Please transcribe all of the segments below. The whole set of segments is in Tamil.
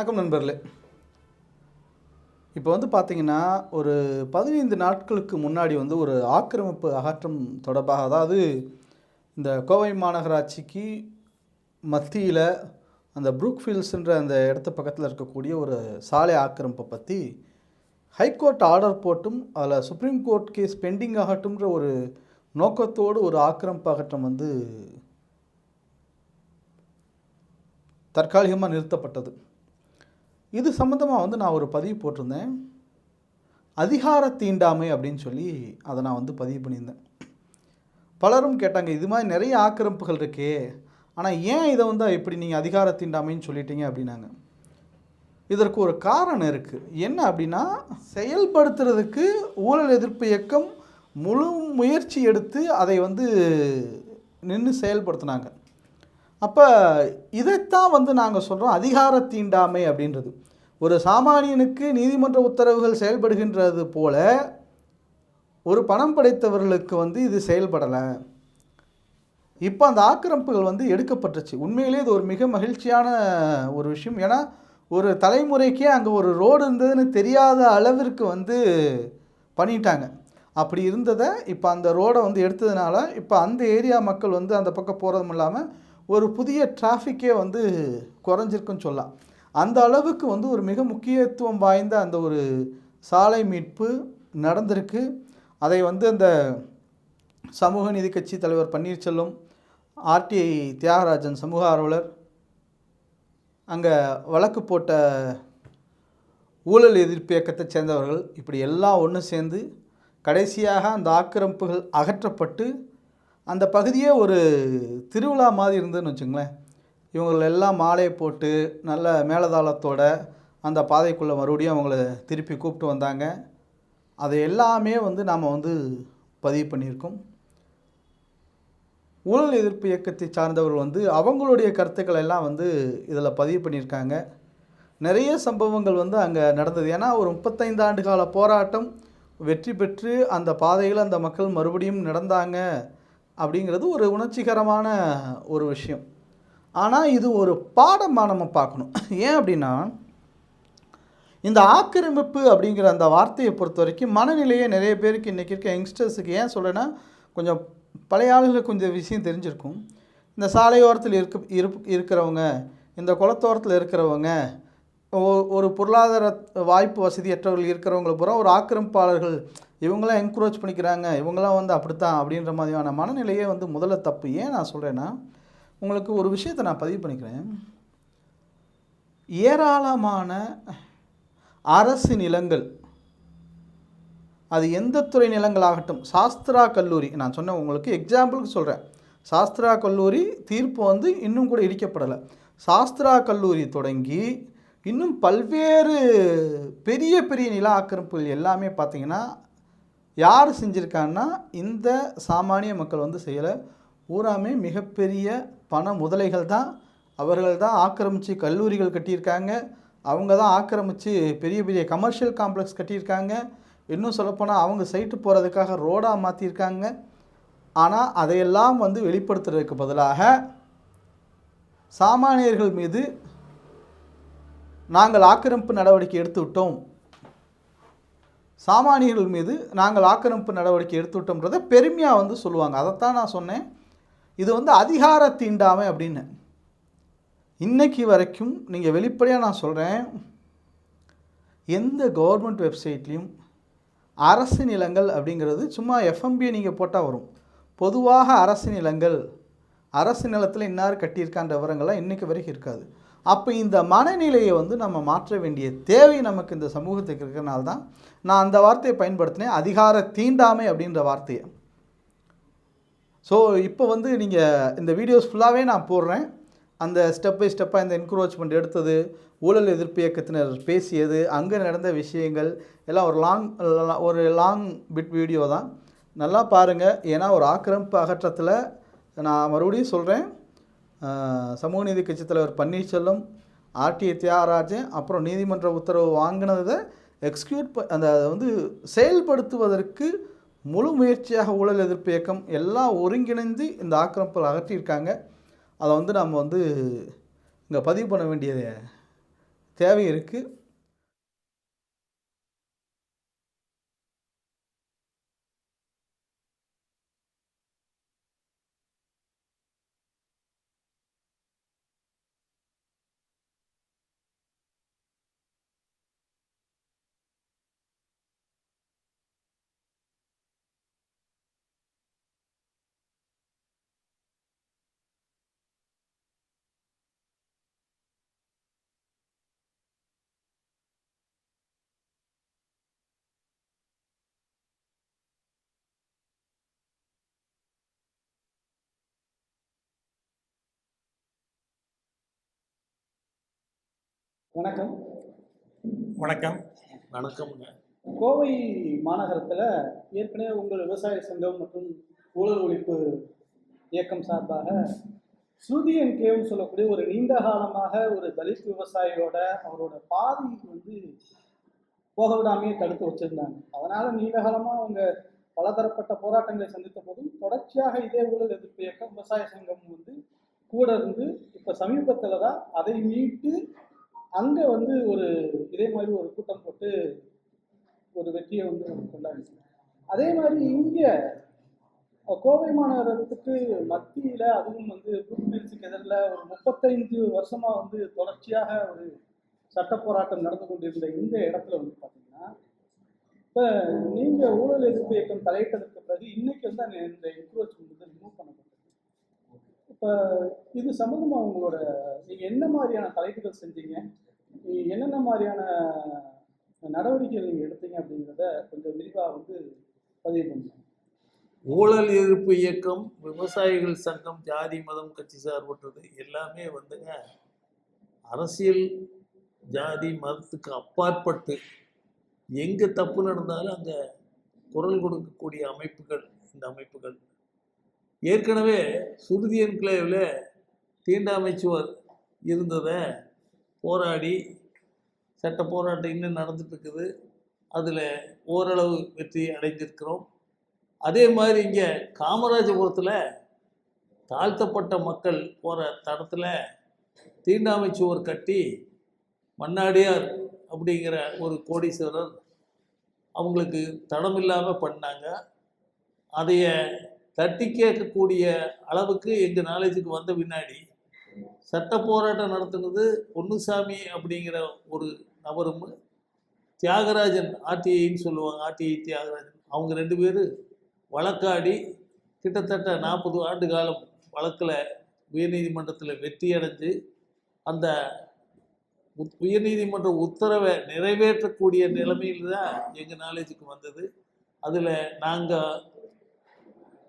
வணக்கம் நண்பர்களே. இப்போ பார்த்தீங்கன்னா, ஒரு 15 நாட்களுக்கு முன்னாடி ஒரு ஆக்கிரமிப்பு அகற்றம் தொடர்பாக, அதாவது இந்த கோவை மாநகராட்சிக்கு மத்தியில அந்த ப்ரூக்ஃபீல்ட்ஸ்ன்ற அந்த இடத்து பக்கத்தில் இருக்கக்கூடிய ஒரு சாலை ஆக்கிரமிப்பை பற்றி ஹைகோர்ட் ஆர்டர் போட்டும் அதில் சுப்ரீம் கோர்ட் கேஸ் பெண்டிங் ஆகட்டும்ன்ற ஒரு நோக்கத்தோடு ஒரு ஆக்கிரமிப்பு அகற்றம் தற்காலிகமாக நிறுத்தப்பட்டது. இது சம்மந்தமாக நான் ஒரு பதிவு போட்டிருந்தேன். அதிகார தீண்டாமை அப்படின்னு சொல்லி அதை நான் பதிவு பண்ணியிருந்தேன். பலரும் கேட்டாங்க, இது மாதிரி நிறைய ஆக்கிரமிப்புகள் இருக்கே, ஆனால் ஏன் இதை இப்படி நீங்கள் அதிகார தீண்டாமைன்னு சொல்லிட்டீங்க அப்படின்னாங்க. இதற்கு ஒரு காரணம் இருக்குது. என்ன அப்படின்னா, செயல்படுத்துறதுக்கு ஊழல் எதிர்ப்பு இயக்கம் முழு முயற்சி எடுத்து அதை நின்று செயல்படுத்தினாங்க. அப்போ இதைத்தான் நாங்கள் சொல்கிறோம் அதிகார தீண்டாமை அப்படின்றது. ஒரு சாமானியனுக்கு நீதிமன்ற உத்தரவுகள் செயல்படுகின்றது போல ஒரு பணம் படைத்தவர்களுக்கு இது செயல்படலை. இப்போ அந்த ஆக்கிரமிப்புகள் எடுக்கப்பட்டுச்சு. உண்மையிலே இது ஒரு மிக மகிழ்ச்சியான ஒரு விஷயம். ஏன்னா ஒரு தலைமுறைக்கே அங்கே ஒரு ரோடு இருந்ததுன்னு தெரியாத அளவிற்கு பண்ணிட்டாங்க. அப்படி இருந்ததை இப்போ அந்த ரோடை எடுத்ததுனால இப்போ அந்த ஏரியா மக்கள் அந்த பக்கம் போகிறதும் இல்லாமல் ஒரு புதிய டிராஃபிக்கே குறைஞ்சிருக்குன்னு சொல்லலாம். அந்த அளவுக்கு ஒரு மிக முக்கியத்துவம் வாய்ந்த அந்த ஒரு சாலை மீட்பு நடந்திருக்கு. அதை அந்த சமூக நீதி கட்சி தலைவர் பன்னீர்செல்வம், ஆர்டிஐ தியாகராஜன் சமூக ஆர்வலர், அங்கே வழக்கு போட்ட ஊழல் எதிர்ப்பு இயக்கத்தை சேர்ந்தவர்கள், இப்படி எல்லாம் ஒன்று சேர்ந்து கடைசியாக அந்த ஆக்கிரமிப்புகள் அகற்றப்பட்டு அந்த பகுதியே ஒரு திருவிழா மாதிரி இருந்ததுன்னு வச்சுங்களேன். இவங்களெல்லாம் மாலையை போட்டு நல்ல மேலதாளத்தோட அந்த பாதைக்குள்ளே மறுபடியும் அவங்கள திருப்பி கூப்பிட்டு வந்தாங்க. அதை எல்லாமே நாம் பதிவு பண்ணியிருக்கோம். ஊழல் எதிர்ப்பு இயக்கத்தை சார்ந்தவர்கள் அவங்களுடைய கருத்துக்களை எல்லாம் இதில் பதிவு பண்ணியிருக்காங்க. நிறைய சம்பவங்கள் அங்கே நடந்தது. ஏன்னா ஒரு 35 ஆண்டு கால போராட்டம் வெற்றி பெற்று அந்த பாதையில் அந்த மக்கள் மறுபடியும் நடந்தாங்க அப்படிங்கிறது ஒரு உணர்ச்சிகரமான ஒரு விஷயம். ஆனால் இது ஒரு பாடமாக நம்ம பார்க்கணும். ஏன் அப்படின்னா, இந்த ஆக்கிரமிப்பு அப்படிங்கிற அந்த வார்த்தையை பொறுத்த வரைக்கும் மனநிலையே நிறைய பேருக்கு இன்றைக்கி இருக்க யங்ஸ்டர்ஸுக்கு, ஏன் சொல்கிறேன்னா, கொஞ்சம் பழைய ஆளுகளுக்கு கொஞ்சம் விஷயம் தெரிஞ்சிருக்கும். இந்த சாலையோரத்தில் இருக்கிறவங்க, இந்த குளத்தோரத்தில் இருக்கிறவங்க, ஒரு பொருளாதார வாய்ப்பு வசதியற்றவர்கள் இருக்கிறவங்களை பூரா ஒரு ஆக்கிரமிப்பாளர்கள் இவங்களாம் என்கரேஜ் பண்ணிக்கிறாங்க, இவங்களாம் அப்படித்தான் அப்படின்ற மாதிரியான மனநிலையே முதல்ல தப்பு. ஏன் நான் சொல்கிறேன்னா, உங்களுக்கு ஒரு விஷயத்தை நான் பதிவு பண்ணிக்கிறேன். ஏராளமான அரசு நிலங்கள், அது எந்த துறை நிலங்களாகட்டும், சாஸ்திரா கல்லூரி, நான் சொன்ன உங்களுக்கு எக்ஸாம்பிளுக்கு சொல்கிறேன், சாஸ்திரா கல்லூரி தீர்ப்பு இன்னும் கூட இடிக்கப்படலை. சாஸ்திரா கல்லூரி தொடங்கி இன்னும் பல்வேறு பெரிய பெரிய நில ஆக்கிரமிப்புகள் எல்லாமே பார்த்திங்கன்னா யார் செஞ்சுருக்காங்கன்னா, இந்த சாமானிய மக்கள் செய்யலை. பூராமே மிகப்பெரிய பண முதலைகள் தான். அவர்கள் தான் ஆக்கிரமித்து கல்லூரிகள் கட்டியிருக்காங்க, அவங்க தான் ஆக்கிரமித்து பெரிய பெரிய கமர்ஷியல் காம்ப்ளெக்ஸ் கட்டியிருக்காங்க. இன்னும் சொல்லப்போனால் அவங்க சைட்டு போகிறதுக்காக ரோடாக மாற்றியிருக்காங்க. ஆனால் அதையெல்லாம் வெளிப்படுத்துறதுக்கு பதிலாக சாமானியர்கள் மீது நாங்கள் ஆக்கிரமிப்பு நடவடிக்கை எடுத்துவிட்டோம், சாமானியர்கள் மீது நாங்கள் ஆக்கிரமிப்பு நடவடிக்கை எடுத்துவிட்டோம்ன்றதை பெருமையாக சொல்லுவாங்க. அதைத்தான் நான் சொன்னேன், இது அதிகார தீண்டாமை அப்படின்னு. இன்றைக்கி வரைக்கும் நீங்கள் வெளிப்படையாக நான் சொல்கிறேன், எந்த கவர்மெண்ட் வெப்சைட்லேயும் அரசு நிலங்கள் அப்படிங்கிறது சும்மா எஃப்எம்பியை நீங்கள் போட்டால் வரும். பொதுவாக அரசு நிலங்கள், அரசு நிலத்தில் இன்னார் கட்டியிருக்கான்ற விவரங்கள்லாம் இன்றைக்கு வரைக்கும் இருக்காது. அப்போ இந்த மனநிலையை நம்ம மாற்ற வேண்டிய தேவை நமக்கு இந்த சமூகத்துக்கு இருக்கிறனால தான் நான் அந்த வார்த்தையை பயன்படுத்தினேன், அதிகார தீண்டாமை அப்படின்ற வார்த்தையை. ஸோ இப்போ நீங்கள் இந்த வீடியோஸ் ஃபுல்லாகவே நான் போடுறேன். அந்த ஸ்டெப் பை ஸ்டெப்பாக இந்த என்க்ரோச்மெண்ட் எடுத்தது, ஊழல் எதிர்ப்பு இயக்கத்தினர் பேசியது, அங்கே நடந்த விஷயங்கள் எல்லாம் ஒரு லாங் பிட் வீடியோ தான். நல்லா பாருங்கள். ஏன்னா ஒரு ஆக்கிரமிப்பு அகற்றத்தில் நான் மறுபடியும் சொல்கிறேன், சமூக நீதி கட்சி தலைவர் பன்னீர்செல்வம், ஆர்டிஐ தியாகராஜன், அப்புறம் நீதிமன்ற உத்தரவு வாங்கினதை அந்த செயல்படுத்துவதற்கு முழு முயற்சியாக ஊழல் எதிர்ப்பு இயக்கம் எல்லாம் ஒருங்கிணைந்து இந்த ஆக்கிரமிப்பில் அகற்றியிருக்காங்க. அதை நம்ம இங்கே பதிவு பண்ண வேண்டிய தேவை இருக்குது. வணக்கம். வணக்கம். வணக்கம்ங்க. கோவை மாநகரத்தில் ஏற்கனவே உங்கள் விவசாய சங்கம் மற்றும் ஊழல் ஒழிப்பு இயக்கம் சார்பாக ஸ்ருதி என்கேவ்னு சொல்லக்கூடிய ஒரு நீண்ட காலமாக ஒரு தலித் விவசாயியோட அவரோட பாதி வந்து போக விடாமையே தடுத்து வச்சிருந்தாங்க. அதனால நீண்ட காலமாக அவங்க பலதரப்பட்ட போராட்டங்களை சந்தித்த போதும் தொடர்ச்சியாக இதே ஊழல் எதிர்ப்பு இயக்கம் விவசாய சங்கம் வந்து கூட இருந்து இப்போ சமீபத்தில் தான் அதை மீட்டு அங்கே வந்து ஒரு இதே மாதிரி ஒரு கூட்டம் போட்டு ஒரு வெற்றியை வந்து கொண்டாடி. அதே மாதிரி இங்கே கோவை மாநகரத்துக்கு மத்தியில் அதுவும் வந்து புதுப்பில்ஸுக்கு எதிரில் ஒரு 35 வருஷமாக வந்து தொடர்ச்சியாக ஒரு சட்ட போராட்டம் நடந்து கொண்டிருந்த இந்த இடத்துல வந்து பார்த்தீங்கன்னா இப்போ நீங்கள் ஊழல் எதிர்ப்பு இயக்கம் தலையிட்டதற்கு பிறகு இன்னைக்கு வந்து இந்த என்க்ரோச்மெண்ட் வந்து ரிமூவ் பண்ணப்பட்டது. இப்போ இது சம்மந்தமாக உங்களோட நீங்கள் என்ன மாதிரியான தலைப்புகள் செஞ்சீங்க, என்னென்ன மாதிரியான நடவடிக்கைகள் நீங்கள் எடுத்தீங்க அப்படிங்கிறத கொஞ்சம் விரிவாக வந்து பதிவு பண்ணுங்க. ஊழல் எதிர்ப்பு இயக்கம், விவசாயிகள் சங்கம், ஜாதி மதம் கட்சி சார்பற்றது எல்லாமே வந்துங்க அரசியல் ஜாதி மதத்துக்கு அப்பாற்பட்டு எங்கே தப்பு நடந்தாலும் அங்கே குரல் கொடுக்கக்கூடிய அமைப்புகள் இந்த அமைப்புகள். ஏற்கனவே சுருதி என்கிளேவில் தீண்டாமை சுவர் இருந்ததை போராடி சட்ட போராட்டம் இன்னும் நடந்துட்டு இருக்குது. அதில் ஓரளவு வெற்றி அடைந்திருக்கிறோம். அதே மாதிரி இங்கே காமராஜபுரத்தில் தாழ்த்தப்பட்ட மக்கள் போகிற தடத்தில் தீண்டாமை சுவர் கட்டி மன்னாடியார் அப்படிங்கிற ஒரு கோடீஸ்வரர் அவங்களுக்கு தடம் இல்லாமல் பண்ணாங்க. அதைய தட்டி கேட்கக்கூடிய அளவுக்கு எங்கள் நாலேஜுக்கு வந்த பின்னாடி சட்ட போராட்டம் நடத்துனது பொன்னுசாமி அப்படிங்கிற ஒரு நபரும் தியாகராஜன், ஆர்டிஐன்னு சொல்லுவாங்க, ஆர்டிஐ தியாகராஜன், அவங்க 2 பேர் வழக்காடி கிட்டத்தட்ட 40 ஆண்டு காலம் வழக்கில் உயர்நீதிமன்றத்தில் வெற்றி அடைஞ்சு அந்த உயர்நீதிமன்ற உத்தரவை நிறைவேற்றக்கூடிய நிலைமையில் தான் எங்கள் நாலேஜுக்கு வந்தது. அதில் நாங்கள்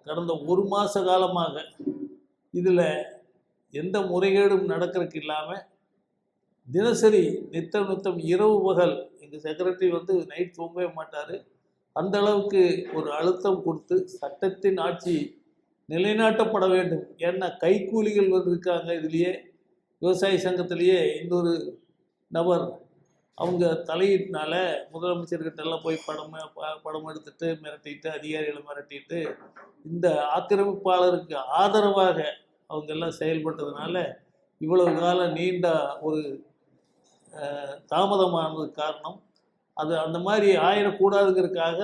கடந்த 1 மாத காலமாக இதில் எந்த முறைகேடும் நடக்கிறதுக்கு இல்லாமல் தினசரி நித்தம் இரவு பகல் எங்கள் செக்ரட்டரி வந்து நைட் தூங்கவே மாட்டார். அந்த அளவுக்கு ஒரு அழுத்தம் கொடுத்து சட்டத்தின் ஆட்சி நிலைநாட்டப்பட வேண்டும். ஏன்னா கைக்கூலிகள் வந்து இருக்காங்க. இதுலேயே விவசாய சங்கத்திலேயே இன்னொரு நபர் அவங்க தலையீட்டினால முதலமைச்சர்கிட்டெல்லாம் போய் படம் எடுத்துட்டு மிரட்டிட்டு அதிகாரிகளை மிரட்டிட்டு இந்த ஆக்கிரமிப்பாளருக்கு ஆதரவாக அவங்க எல்லாம் செயல்பட்டதுனால இவ்வளவு காலம் நீண்ட ஒரு தாமதமானதுக்கு காரணம். அது அந்த மாதிரி ஆயிடக்கூடாதுங்கிறதுக்காக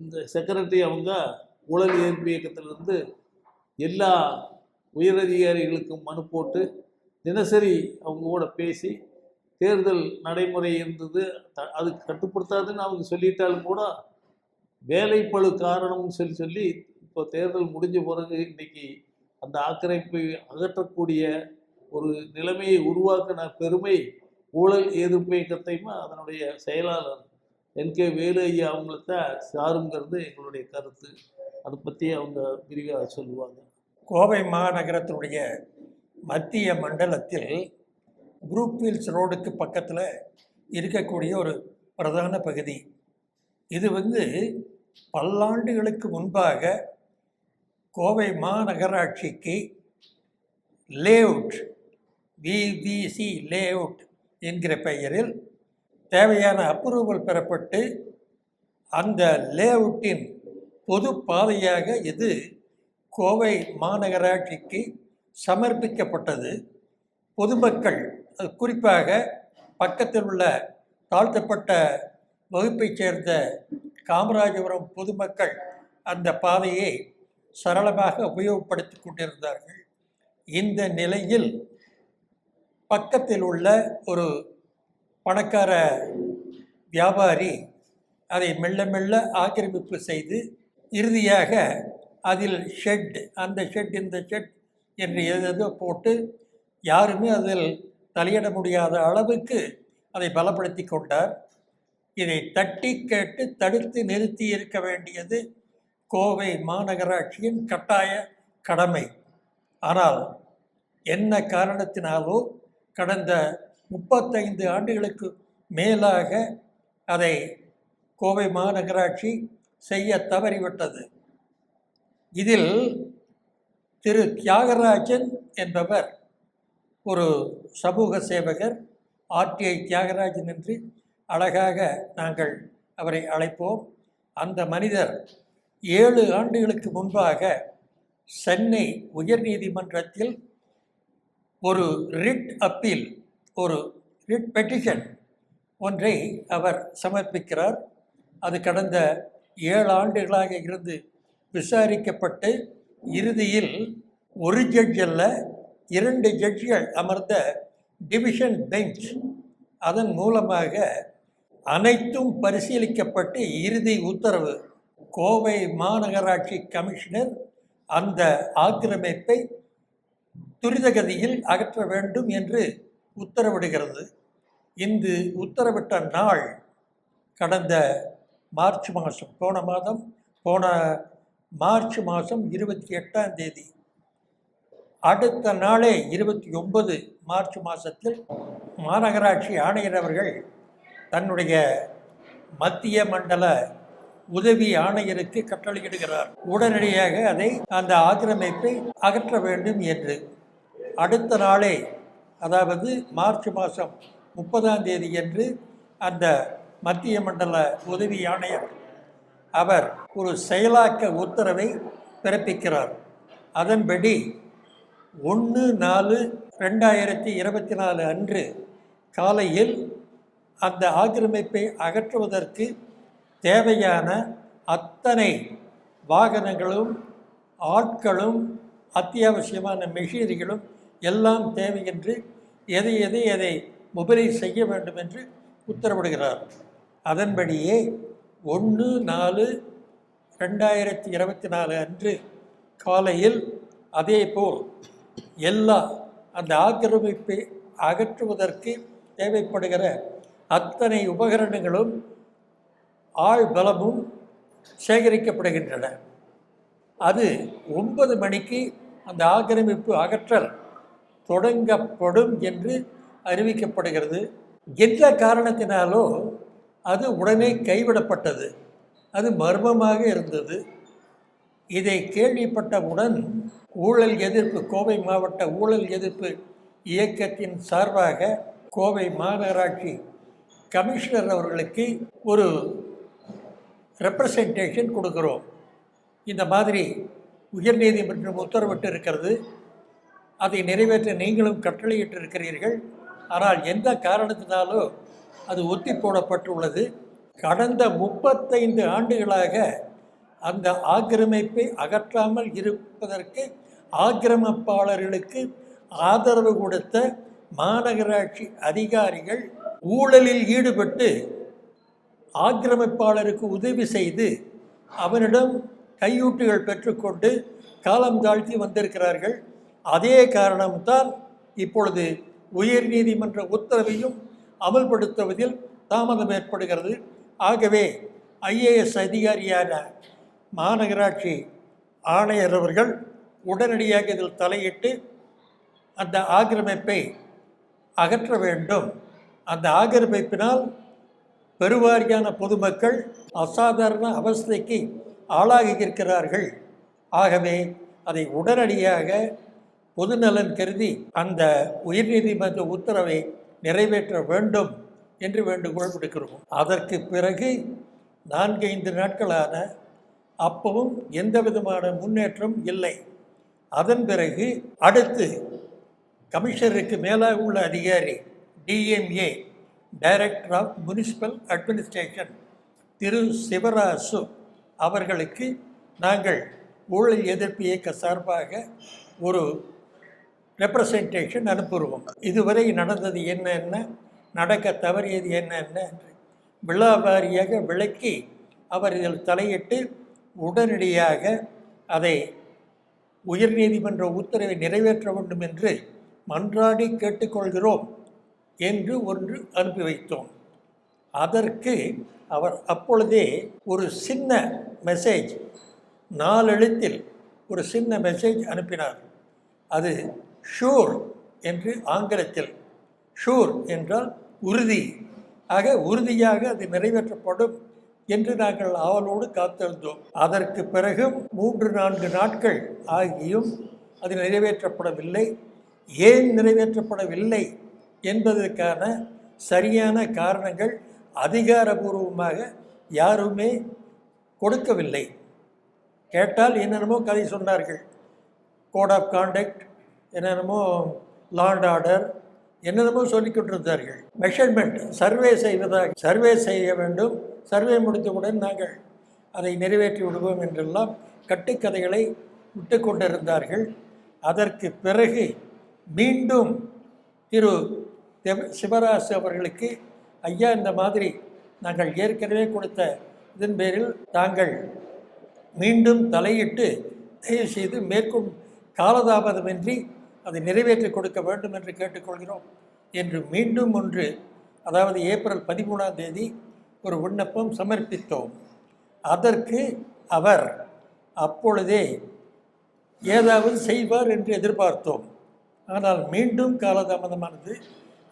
இந்த செக்ரட்டரி அவங்க ஊழல் எதிர்ப்பு இயக்கத்திலிருந்து எல்லா உயரதிகாரிகளுக்கும் மனு போட்டு தினசரி அவங்க கூட பேசி தேர்தல் நடைமுறை இருந்தது அது கட்டுப்படுத்தாதுன்னு அவங்க சொல்லிட்டாலும் கூட வேலைப்பழு காரணம்னு சொல்லி இப்போ தேர்தல் முடிஞ்ச பிறகு இன்றைக்கி அந்த ஆக்கிரமிப்பை அகற்றக்கூடிய ஒரு நிலைமையை உருவாக்கின பெருமை ஊழல் எதிர்ப்பு இயக்கத்தையும் அதனுடைய செயலாளர் என்கே வேலு ஐயா அவங்கள்தான் சாருங்கிறது எங்களுடைய கருத்து. அதை பற்றி அவங்க விரிவாக சொல்லுவாங்க. கோவை மாநகரத்தினுடைய மத்திய மண்டலத்தில் புரூக்ஃபீல்ட்ஸ் ரோடுக்கு பக்கத்தில் இருக்கக்கூடிய ஒரு பிரதான பகுதி. இது பல்லாண்டுகளுக்கு முன்பாக கோவை மாநகராட்சிக்கு லேஅவுட், விவிசி லேஅவுட் என்கிற பெயரில் தேவையான அப்ரூவல் பெறப்பட்டு அந்த லேஅவுட்டின் பொது பாதையாக இது கோவை மாநகராட்சிக்கு சமர்ப்பிக்கப்பட்டது. பொதுமக்கள், குறிப்பாக பக்கத்தில் உள்ள தாழ்த்தப்பட்ட வகுப்பைச் சேர்ந்த காமராஜபுரம் பொதுமக்கள் அந்த பாதையை சரளமாக உபயோகப்படுத்தி கொண்டிருந்தார்கள். இந்த நிலையில் பக்கத்தில் உள்ள ஒரு பணக்கார வியாபாரி அதை மெல்ல மெல்ல ஆக்கிரமிப்பு செய்து இறுதியாக அதில் ஷெட், அந்த ஷெட் இந்த ஷெட் என்று ஏதேதோ போட்டு யாருமே அதில் தலையிட முடியாத அளவுக்கு அதை பலப்படுத்தி கொண்டார். இதை தட்டி கேட்டு தடுத்து நிறுத்தி இருக்க வேண்டியது கோவை மாநகராட்சியின் கட்டாய கடமை. ஆனால் என்ன காரணத்தினாலோ கடந்த 35 ஆண்டுகளுக்கு மேலாக அதை கோவை மாநகராட்சி செய்ய தவறிவிட்டது. இதில் திரு தியாகராஜன் என்பவர் ஒரு சமூக சேவகர், RTI தியாகராஜன் என்று அழகாக நாங்கள் அவரை அழைப்போம். அந்த மனிதர் 7 ஆண்டுகளுக்கு முன்பாக சென்னை உயர்நீதிமன்றத்தில் ஒரு ரிட் அப்பீல், ஒரு ரிட் பெட்டிஷன் ஒன்றை அவர் சமர்ப்பிக்கிறார். அது கடந்த 7 ஆண்டுகளாக இருந்து விசாரிக்கப்பட்டு இறுதியில் ஒரு ஜட்ஜ் அல்ல 2 ஜட்ஜிகள் அமர்ந்த டிவிஷன் பெஞ்ச் அதன் மூலமாக அனைத்தும் பரிசீலிக்கப்பட்டு இறுதி உத்தரவு கோவை மாநகராட்சி கமிஷனர் அந்த ஆக்கிரமிப்பை துரிதகதியில் அகற்ற வேண்டும் என்று உத்தரவிடுகிறது. இந்த உத்தரவிட்ட நாள் கடந்த மார்ச் மாதம், போன மார்ச் மாதம் 28ஆம் தேதி. அடுத்த நாளே 29 மார்ச் மாதத்தில் மாநகராட்சி ஆணையர் அவர்கள் தன்னுடைய மத்திய மண்டல உதவி ஆணையருக்கு கட்டளையிடுகிறார், உடனடியாக அந்த ஆக்கிரமிப்பை அகற்ற வேண்டும் என்று. அடுத்த நாளே, அதாவது மார்ச் மாதம் 30ஆம் தேதி என்று அந்த மத்திய மண்டல உதவி ஆணையர் அவர் ஒரு செயலாக்க உத்தரவை பிறப்பிக்கிறார். அதன்படி 1/4/2024 அன்று காலையில் அந்த ஆக்கிரமிப்பை அகற்றுவதற்கு தேவையான அத்தனை வாகனங்களும் ஆட்களும் அத்தியாவசியமான மெஷினரிகளும் எல்லாம் தேவை என்று எதை மொபிலைஸ் செய்ய வேண்டும் என்று உத்தரவிடுகிறார். அதன்படியே 1/4/2024 அன்று காலையில் அதேபோல் அந்த ஆக்கிரமிப்பை அகற்றுவதற்கு தேவைப்படுகிற அத்தனை உபகரணங்களும் ஆள் பலமும் சேகரிக்கப்படுகின்றன. அது 9 மணிக்கு அந்த ஆக்கிரமிப்பு அகற்றல் தொடங்கப்படும் என்று அறிவிக்கப்படுகிறது. எந்த காரணத்தினாலோ அது உடனே கைவிடப்பட்டது. அது மர்மமாக இருந்தது. இதை கேள்விப்பட்டவுடன் கோவை மாவட்ட ஊழல் எதிர்ப்பு இயக்கத்தின் சார்பாக கோவை மாநகராட்சி கமிஷனர் அவர்களுக்கு ஒரு ரெப்ரசன்டேஷன் கொடுக்கிறோம். இந்த மாதிரி உயர்நீதிமன்றம் உத்தரவிட்டு இருக்கிறது, அதை நிறைவேற்ற நீங்களும் கட்டளையிட்டு இருக்கிறீர்கள். ஆனால் எந்த காரணத்தினாலோ அது ஒத்தி போடப்பட்டுள்ளது. கடந்த 35 ஆண்டுகளாக அந்த ஆக்கிரமிப்பை அகற்றாமல் இருப்பதற்கு ஆக்கிரமிப்பாளர்களுக்கு ஆதரவு கொடுத்த மாநகராட்சி அதிகாரிகள் ஊழலில் ஈடுபட்டு ஆக்கிரமிப்பாளருக்கு உதவி செய்து அவனிடம் கையூட்டுகள் பெற்றுக்கொண்டு காலம் தாழ்த்தி வந்திருக்கிறார்கள். அதே காரணம்தான் இப்பொழுது உயர்நீதிமன்ற உத்தரவையும் அமல்படுத்துவதில் தாமதம் ஏற்படுகிறது. ஆகவே IAS அதிகாரியான மாநகராட்சி ஆணையர் அவர்கள் உடனடியாக இதில் தலையிட்டு அந்த ஆக்கிரமிப்பை அகற்ற வேண்டும். அந்த ஆக்கிரமிப்பினால் பெருவாரியான பொதுமக்கள் அசாதாரண அவஸ்தைக்கு ஆளாகி இருக்கிறார்கள். ஆகவே அதை உடனடியாக பொதுநலன் கருதி அந்த உயர்நீதிமன்ற உத்தரவை நிறைவேற்ற வேண்டும் என்று வேண்டுகோள் விடுக்கிறோம். அதற்கு பிறகு 4-5 நாட்களான அப்பவும் எந்த விதமான முன்னேற்றம் இல்லை. அதன் பிறகு அடுத்து கமிஷனருக்கு மேலாக உள்ள அதிகாரி DMA director of municipal administration Thiru Sivarasu அவர்களுக்கு நாங்கள் ஊழல் எதிர்ப்பு இயக்க சார்பாக ஒரு ரெப்ரசன்டேஷன் அனுப்புகிறோம். இதுவரை நடந்தது என்னென்ன, நடக்க தவறியது என்னென்ன என்று விழாவாரியாக விளக்கி அவர் இதில் தலையிட்டு உடனடியாக அதை உயர்நீதிமன்ற உத்தரவை நிறைவேற்ற வேண்டும் என்று மன்றாடி கேட்டுக்கொள்கிறோம் என்று ஒன்று அனுப்பி வைத்தோம். அதற்கு அவர் அப்பொழுதே ஒரு சின்ன மெசேஜ், 4 எழுத்தில் ஒரு சின்ன மெசேஜ் அனுப்பினார். அது ஷூர் என்று ஆங்கிலத்தில், ஷூர் என்றால் உறுதி, ஆக உறுதியாக அது நிறைவேற்றப்படும் என்று நாங்கள் ஆவலோடு காத்திருந்தோம். அதற்கு பிறகும் 3-4 நாட்கள் ஆகியும் அது நிறைவேற்றப்படவில்லை. ஏன் நிறைவேற்றப்படவில்லை என்பதற்கான சரியான காரணங்கள் அதிகாரபூர்வமாக யாருமே கொடுக்கவில்லை. கேட்டால் என்னென்னமோ கதை சொன்னார்கள். கோட் ஆஃப் கான்டக்ட், என்னென்னமோ லா அண்ட் ஆர்டர், என்னென்னமோ சொல்லிக்கொண்டிருந்தார்கள். மெஷர்மெண்ட், சர்வே செய்ய வேண்டும், சர்வே முடிந்தவுடன் நாங்கள் அதை நிறைவேற்றி விடுவோம் என்றெல்லாம் கட்டுக்கதைகளை விட்டு கொண்டிருந்தார்கள். அதற்கு பிறகு மீண்டும் திரு சிவராசு அவர்களுக்கு, ஐயா இந்த மாதிரி நாங்கள் ஏற்கனவே கொடுத்த இதன் பேரில் தாங்கள் மீண்டும் தலையிட்டு தயவு செய்து காலதாமதமின்றி அதை நிறைவேற்றி கொடுக்க வேண்டும் என்று கேட்டுக்கொள்கிறோம் என்று மீண்டும் ஒன்று, அதாவது ஏப்ரல் 13ஆம் தேதி ஒரு விண்ணப்பம் சமர்ப்பித்தோம். அதற்கு அவர் அப்பொழுதே ஏதாவது செய்வார் என்று எதிர்பார்த்தோம். ஆனால் மீண்டும் காலதாமதமானது.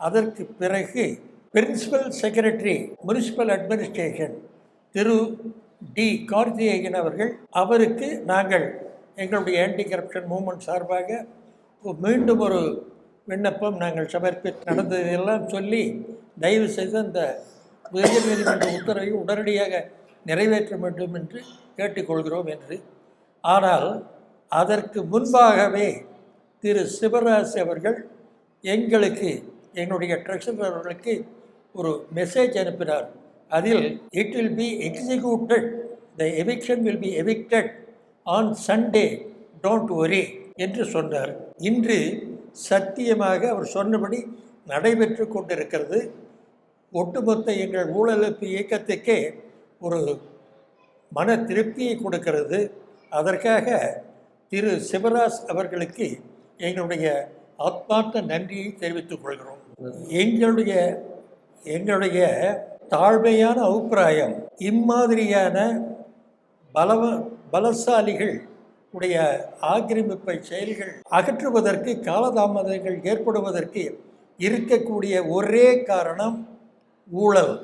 அதற்கு பிறகு பிரின்சிபல் செக்ரட்டரி முனிசிபல் அட்மினிஸ்ட்ரேஷன் திரு டி கார்த்திகேயன் அவர்கள், அவருக்கு நாங்கள் எங்களுடைய ஆன்டி கரப்ஷன் மூவ்மெண்ட் சார்பாக மீண்டும் ஒரு விண்ணப்பம் நாங்கள் சமர்ப்பித்து நடந்ததெல்லாம் சொல்லி தயவு செய்து அந்த உயர்நீதிமன்ற உத்தரவை உடனடியாக நிறைவேற்ற வேண்டும் என்று கேட்டுக்கொள்கிறோம் என்று. ஆனால் அதற்கு முன்பாகவே திரு சிவராசு அவர்கள் எங்களுக்கு, எங்களுடைய ட்ரெஷரர் அவர்களுக்கு ஒரு மெசேஜ் அனுப்பினார். அதில் it will be executed, the eviction will be evicted on Sunday, don't worry என்று சொன்னார். இன்று சத்தியமாக அவர் சொன்னபடி நடைபெற்று கொண்டிருக்கிறது. ஒட்டுமொத்த எங்கள் ஊழலுக்கு இயக்கத்துக்கே ஒரு மன திருப்தியை கொடுக்கிறது. அதற்காக திரு சிவராஜ் அவர்களுக்கு எங்களுடைய ஆத்மார்த்த நன்றியை தெரிவித்துக் கொள்கிறோம். எங்களுடைய தாழ்மையான அபிப்பிராயம், இம்மாதிரியான பலசாலிகள் உடைய ஆக்கிரமிப்பை செயல்கள் அகற்றுவதற்கு காலதாமதங்கள் ஏற்படுவதற்கு இருக்கக்கூடிய ஒரே காரணம் ஊழல்.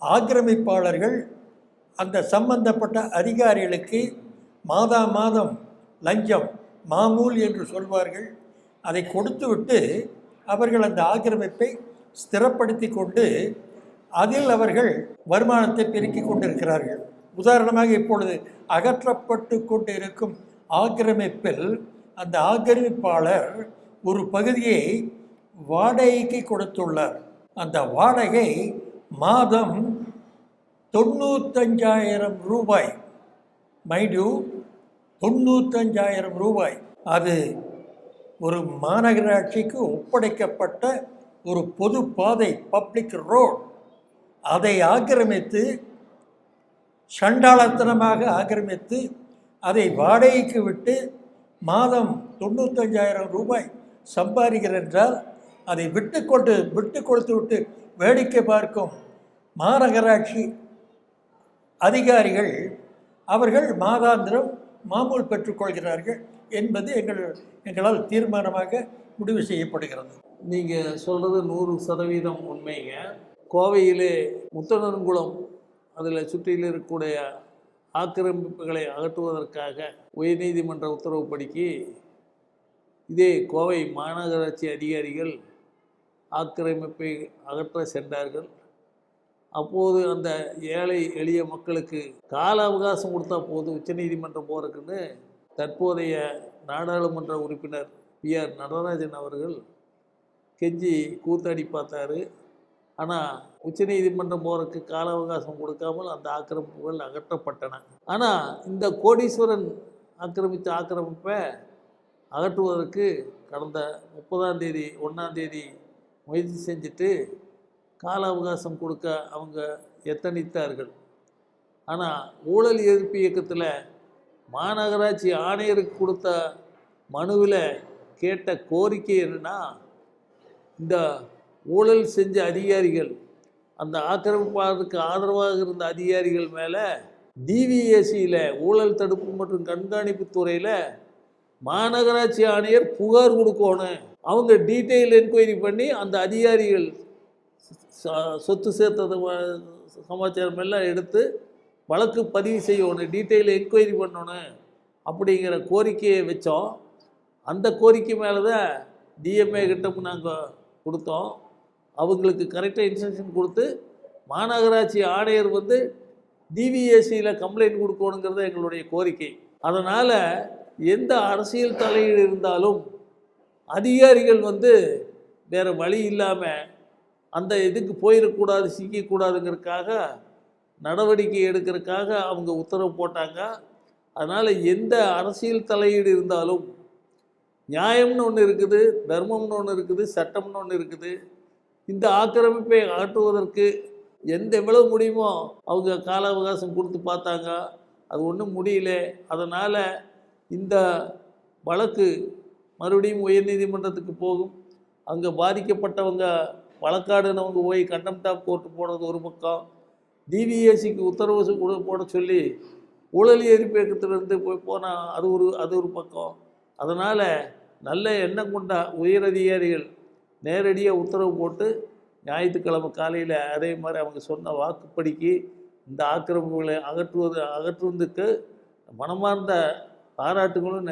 ஆக்கிரமிப்பாளர்கள் அந்த சம்பந்தப்பட்ட அதிகாரிகளுக்கு மாதம் லஞ்சம், மாமூல் என்று சொல்வார்கள், அதை கொடுத்துவிட்டு அவர்கள் அந்த ஆக்கிரமிப்பை ஸ்திரப்படுத்தி கொண்டு அதில் அவர்கள் வருமானத்தை பெருக்கிக் கொண்டிருக்கிறார்கள். உதாரணமாக இப்பொழுது அகற்றப்பட்டு கொண்டு இருக்கும் ஆக்கிரமிப்பில் அந்த ஆக்கிரமிப்பாளர் ஒரு பகுதியை வாடகைக்கு கொடுத்துள்ளார். அந்த வாடகை மாதம் 95,000 ரூபாய். மைண்டு 95,000 ரூபாய். அது ஒரு மாநகராட்சிக்கு ஒப்படைக்கப்பட்ட ஒரு பொது பாதை, பப்ளிக் ரோட். அதை ஆக்கிரமித்து, சண்டாளத்தனமாக ஆக்கிரமித்து அதை வாடகைக்கு விட்டு மாதம் 95,000 ரூபாய் சம்பாதிக்கிறார் என்றால் அதை விட்டு கொடுத்து விட்டு வேடிக்கை பார்க்கும் மாநகராட்சி அதிகாரிகள் அவர்கள் மாதாந்திரம் மாமூல் பெற்றுக்கொள்கிறார்கள் என்பது எங்களால் தீர்மானமாக முடிவு செய்யப்படுகிறது. நீங்கள் சொல்கிறது 100% உண்மைங்க. கோவையிலே முத்தனங்குளம் அதில் சுற்றியில் இருக்கக்கூடிய ஆக்கிரமிப்புகளை அகற்றுவதற்காக உயர்நீதிமன்ற உத்தரவுப்படிக்கு இதே கோவை மாநகராட்சி அதிகாரிகள் ஆக்கிரமிப்பை அகற்ற சென்றார்கள். அப்போது அந்த ஏழை எளிய மக்களுக்கு கால அவகாசம் கொடுத்தா போது உச்சநீதிமன்றம் போகிறதுக்குன்னு தற்போதைய நாடாளுமன்ற உறுப்பினர் PR நடராஜன் அவர்கள் கெஞ்சி கூத்தாடி பார்த்தாரு. ஆனால் உச்சநீதிமன்றம் போகிறதுக்கு கால அவகாசம் கொடுக்காமல் அந்த ஆக்கிரமிப்புகள் அகற்றப்பட்டன. ஆனால் இந்த கோடீஸ்வரன் ஆக்கிரமித்த ஆக்கிரமிப்பை அகற்றுவதற்கு கடந்த 30ஆம் தேதி 1ஆம் தேதி முயற்சி செஞ்சுட்டு கால அவகாசம் கொடுக்க அவங்க எத்தனித்தார்கள். ஆனால் ஊழல் எதிர்ப்பு இயக்கத்தில் மாநகராட்சி ஆணையருக்கு கொடுத்த மனுவில் கேட்ட கோரிக்கை என்னன்னா, இந்த ஊழல் செஞ்ச அதிகாரிகள், அந்த ஆக்கிரமிப்பாளருக்கு ஆதரவாக இருந்த அதிகாரிகள் மேலே டிவிஏசியில் ஊழல் தடுப்பு மற்றும் கண்காணிப்பு துறையில் மாநகராட்சி ஆணையர் புகார் கொடுக்கணும். அவங்க டீட்டெயில் என்கொயரி பண்ணி அந்த அதிகாரிகள் சொத்து சேர்த்தது சமாச்சாரம் எல்லாம் எடுத்து வழக்கு பதிவு செய்யணும், டீட்டெயில் என்கொயரி பண்ணணும் அப்படிங்கிற கோரிக்கையை வச்சோம். அந்த கோரிக்கை மேலே தான் டிஎம்ஏ கிட்ட நாங்கள் கொடுத்தோம். அவங்களுக்கு கரெக்டாக இன்ஸ்ட்ரக்ஷன் கொடுத்து மாநகராட்சி ஆணையர் வந்து டிவிஏசியில் கம்ப்ளைண்ட் கொடுக்கணுங்கிறது எங்களுடைய கோரிக்கை. அதனால் எந்த அரசியல் தலையீடு இருந்தாலும் அதிகாரிகள் வந்து வேறு வழி இல்லாமல் அந்த இதுக்கு போயிடக்கூடாது, சிக்கக்கூடாதுங்கிறதுக்காக நடவடிக்கை எடுக்கிறதுக்காக அவங்க உத்தரவு போட்டாங்க. அதனால் எந்த அரசியல் தலையீடு இருந்தாலும் நியாயம்னு ஒன்று இருக்குது, தர்மம்னு ஒன்று இருக்குது, சட்டம்னு ஒன்று இருக்குது. இந்த ஆக்கிரமிப்பை அகற்றுவதற்கு எவ்வளவு முடியுமோ அவங்க கால அவகாசம் கொடுத்து பார்த்தாங்க. அது ஒன்றும் முடியல. அதனால் இந்த வழக்கு மறுபடியும் உயர்நீதிமன்றத்துக்கு போகும். அங்கே பாதிக்கப்பட்டவங்க வழக்காடுனவங்க போய் கண்டெம்ட் ஆஃப் கோர்ட்டு போடுறது ஒரு பக்கம், டிவிஏசிக்கு உத்தரவு போட சொல்லி ஊழல் எதிர்ப்பு இயக்கத்திலிருந்து போனால் அது ஒரு பக்கம். அதனால் நல்ல எண்ணம் கொண்ட உயரதிகாரிகள் நேரடியாக உத்தரவு போட்டு ஞாயிற்றுக்கிழமை காலையில் அதே மாதிரி அவங்க சொன்ன வாக்குப்படிக்கு இந்த ஆக்கிரமிப்புகளை அகற்றுவதற்கு மனமார்ந்த பாராட்டுகளும்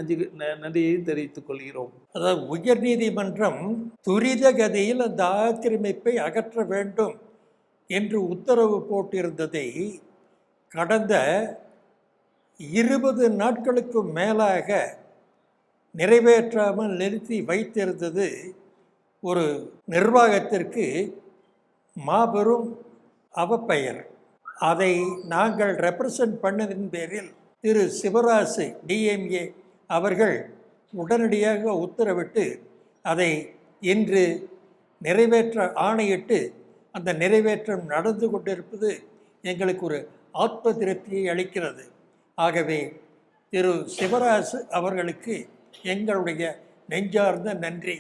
நன்றியையும் தெரிவித்துக் கொள்கிறோம். அதாவது உயர்நீதிமன்றம் துரித கதியில் அந்த ஆக்கிரமிப்பை அகற்ற வேண்டும் என்று உத்தரவு போட்டிருந்ததை கடந்த 20 நாட்களுக்கு மேலாக நிறைவேற்றாமல் நிறுத்தி வைத்திருந்தது ஒரு நிர்வாகத்திற்கு மாபெரும் அவப்பெயர். அதை நாங்கள் ரெப்ரசன்ட் பண்ணதின் பேரில் திரு சிவராசு டிஎம்ஏ அவர்கள் உடனடியாக உத்தரவிட்டு அதை இன்று நிறைவேற்ற ஆணையிட்டு அந்த நிறைவேற்றம் நடந்து கொண்டிருப்பது எங்களுக்கு ஒரு ஆத்ம திருப்தியை அளிக்கிறது. ஆகவே திரு சிவராசு அவர்களுக்கு எங்களுடைய நெஞ்சார்ந்த நன்றி.